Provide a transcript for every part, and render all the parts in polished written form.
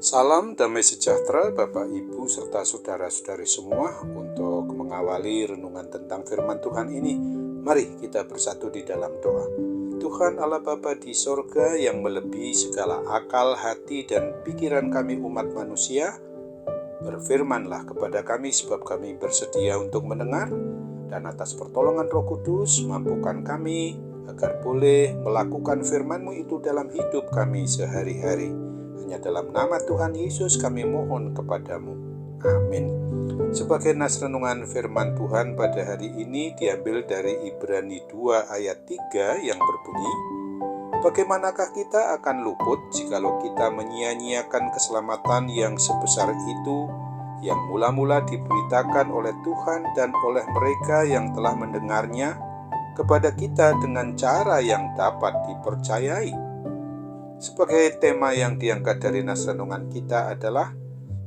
Salam damai sejahtera Bapak Ibu serta saudara-saudari semua. Untuk mengawali renungan tentang firman Tuhan ini, mari kita bersatu di dalam doa. Tuhan Allah Bapa di sorga yang melebihi segala akal, hati, dan pikiran kami umat manusia, berfirmanlah kepada kami sebab kami bersedia untuk mendengar, dan atas pertolongan Roh Kudus mampukan kami agar boleh melakukan firman-Mu itu dalam hidup kami sehari-hari. Hanya dalam nama Tuhan Yesus kami mohon kepadamu. Amin. Sebagai nas renungan firman Tuhan pada hari ini diambil dari Ibrani 2 ayat 3 yang berbunyi, bagaimanakah kita akan luput jikalau kita menyia-nyiakan keselamatan yang sebesar itu, yang mula-mula diberitakan oleh Tuhan dan oleh mereka yang telah mendengarnya kepada kita dengan cara yang dapat dipercayai. Sebagai tema yang diangkat dari nas renungan kita adalah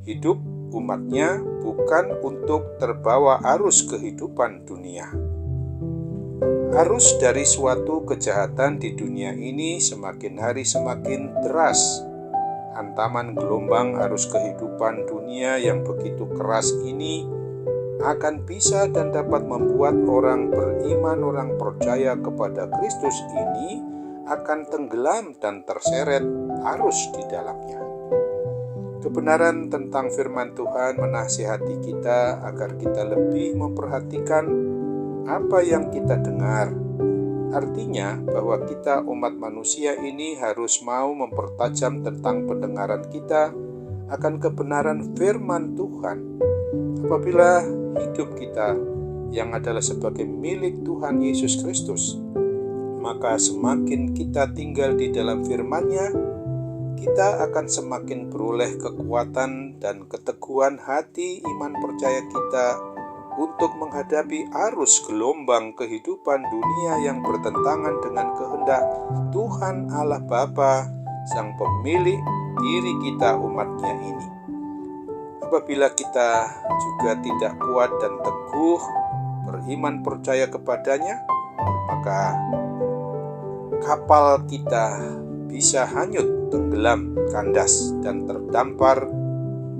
hidup umatnya bukan untuk terbawa arus kehidupan dunia. Arus dari suatu kejahatan di dunia ini semakin hari semakin deras. Hantaman gelombang arus kehidupan dunia yang begitu keras ini akan bisa dan dapat membuat orang beriman, orang percaya kepada Kristus ini akan tenggelam dan terseret arus di dalamnya. Kebenaran tentang firman Tuhan menasihati kita agar kita lebih memperhatikan apa yang kita dengar. Artinya bahwa kita umat manusia ini harus mau mempertajam tentang pendengaran kita akan kebenaran firman Tuhan. Apabila hidup kita yang adalah sebagai milik Tuhan Yesus Kristus, maka semakin kita tinggal di dalam firman-Nya, kita akan semakin beroleh kekuatan dan keteguhan hati iman percaya kita untuk menghadapi arus gelombang kehidupan dunia yang bertentangan dengan kehendak Tuhan Allah Bapa, Sang Pemilik diri kita umat-Nya ini. Apabila kita juga tidak kuat dan teguh beriman percaya kepadanya, maka kapal kita bisa hanyut, tenggelam, kandas, dan terdampar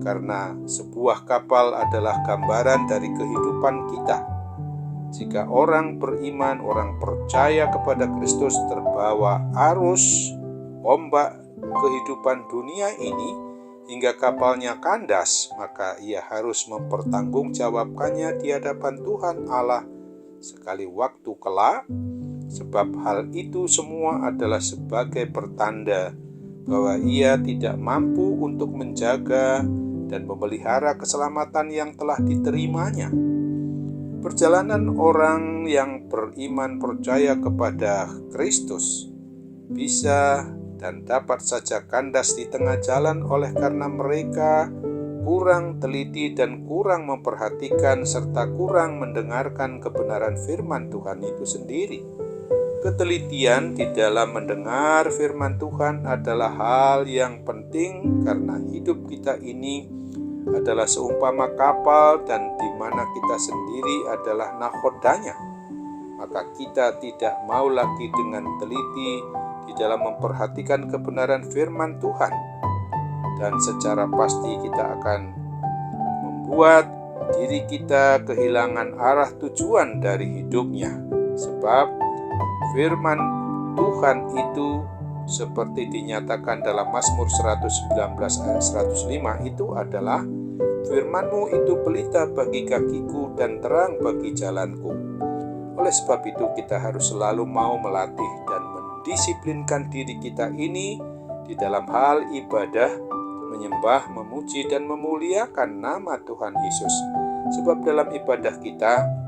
karena sebuah kapal adalah gambaran dari kehidupan kita. Jika orang beriman, orang percaya kepada Kristus terbawa arus ombak kehidupan dunia ini hingga kapalnya kandas, maka ia harus mempertanggungjawabkannya di hadapan Tuhan Allah sekali waktu kelak. Sebab hal itu semua adalah sebagai pertanda bahwa ia tidak mampu untuk menjaga dan memelihara keselamatan yang telah diterimanya. Perjalanan orang yang beriman percaya kepada Kristus bisa dan dapat saja kandas di tengah jalan oleh karena mereka kurang teliti dan kurang memperhatikan serta kurang mendengarkan kebenaran firman Tuhan itu sendiri. Ketelitian di dalam mendengar firman Tuhan adalah hal yang penting karena hidup kita ini adalah seumpama kapal dan di mana kita sendiri adalah nahodanya. Maka kita tidak mau lagi dengan teliti di dalam memperhatikan kebenaran firman Tuhan. Dan secara pasti kita akan membuat diri kita kehilangan arah tujuan dari hidupnya. Sebab firman Tuhan itu seperti dinyatakan dalam Mazmur 119 ayat 105 itu adalah firman-Mu itu pelita bagi kakiku dan terang bagi jalanku. Oleh sebab itu kita harus selalu mau melatih dan mendisiplinkan diri kita ini di dalam hal ibadah, menyembah, memuji dan memuliakan nama Tuhan Yesus. Sebab dalam ibadah kita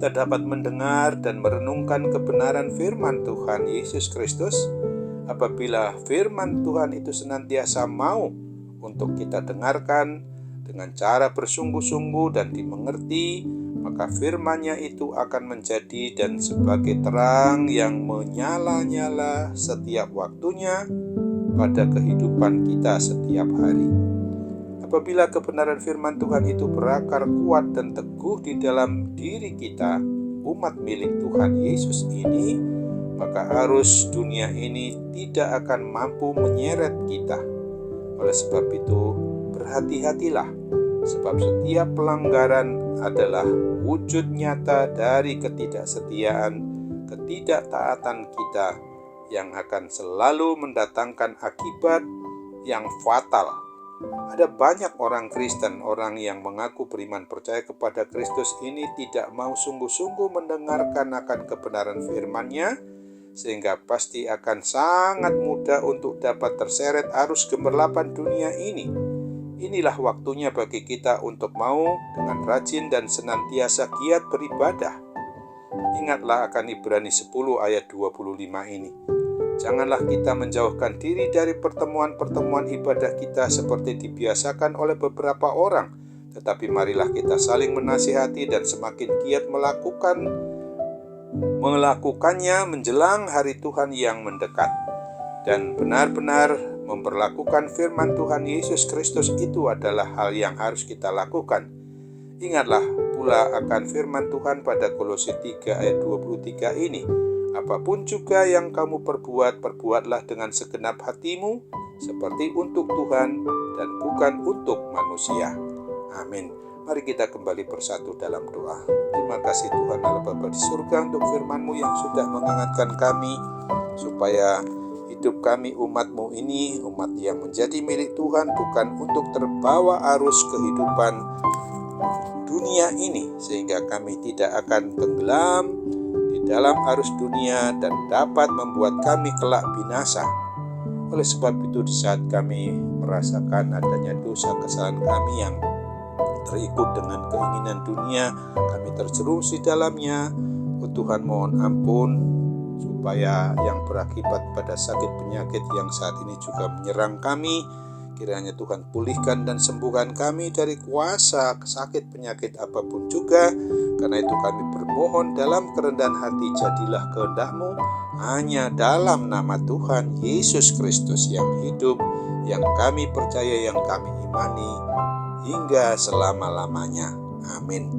dapat mendengar dan merenungkan kebenaran firman Tuhan Yesus Kristus. Apabila firman Tuhan itu senantiasa mau untuk kita dengarkan dengan cara bersungguh-sungguh dan dimengerti, maka firman-Nya itu akan menjadi dan sebagai terang yang menyala-nyala setiap waktunya pada kehidupan kita setiap hari. Apabila kebenaran firman Tuhan itu berakar kuat dan teguh di dalam diri kita, umat milik Tuhan Yesus ini, maka arus dunia ini tidak akan mampu menyeret kita. Oleh sebab itu, berhati-hatilah, sebab setiap pelanggaran adalah wujud nyata dari ketidaksetiaan, ketidaktaatan kita yang akan selalu mendatangkan akibat yang fatal. Ada banyak orang Kristen, orang yang mengaku beriman percaya kepada Kristus ini tidak mau sungguh-sungguh mendengarkan akan kebenaran firman-Nya, sehingga pasti akan sangat mudah untuk dapat terseret arus gemerlapan dunia ini. Inilah waktunya bagi kita untuk mau dengan rajin dan senantiasa giat beribadah. Ingatlah akan Ibrani 10 ayat 25 ini. Janganlah kita menjauhkan diri dari pertemuan-pertemuan ibadah kita seperti dibiasakan oleh beberapa orang, tetapi marilah kita saling menasihati dan semakin giat melakukannya menjelang hari Tuhan yang mendekat. Dan benar-benar memperlakukan firman Tuhan Yesus Kristus itu adalah hal yang harus kita lakukan. Ingatlah pula akan firman Tuhan pada Kolose 3 ayat 23 ini. Apapun juga yang kamu perbuat, perbuatlah dengan segenap hatimu, seperti untuk Tuhan dan bukan untuk manusia. Amin. Mari kita kembali bersatu dalam doa. Terima kasih Tuhan Allah Bapa di surga untuk firman-Mu yang sudah mengingatkan kami, supaya hidup kami umat-Mu ini, umat yang menjadi milik Tuhan, bukan untuk terbawa arus kehidupan dunia ini, sehingga kami tidak akan tenggelam di dalam arus dunia dan dapat membuat kami kelak binasa. Oleh sebab itu, di saat kami merasakan adanya dosa kesalahan kami yang terikut dengan keinginan dunia, kami terjerumus di dalamnya. Oh Tuhan, mohon ampun, supaya yang berakibat pada sakit penyakit yang saat ini juga menyerang kami, kiranya Tuhan pulihkan dan sembuhkan kami dari kuasa sakit penyakit apapun juga. Karena itu kami bermohon dalam kerendahan hati, jadilah kehendak-Mu hanya dalam nama Tuhan Yesus Kristus yang hidup, yang kami percaya, yang kami imani hingga selama-lamanya. Amin.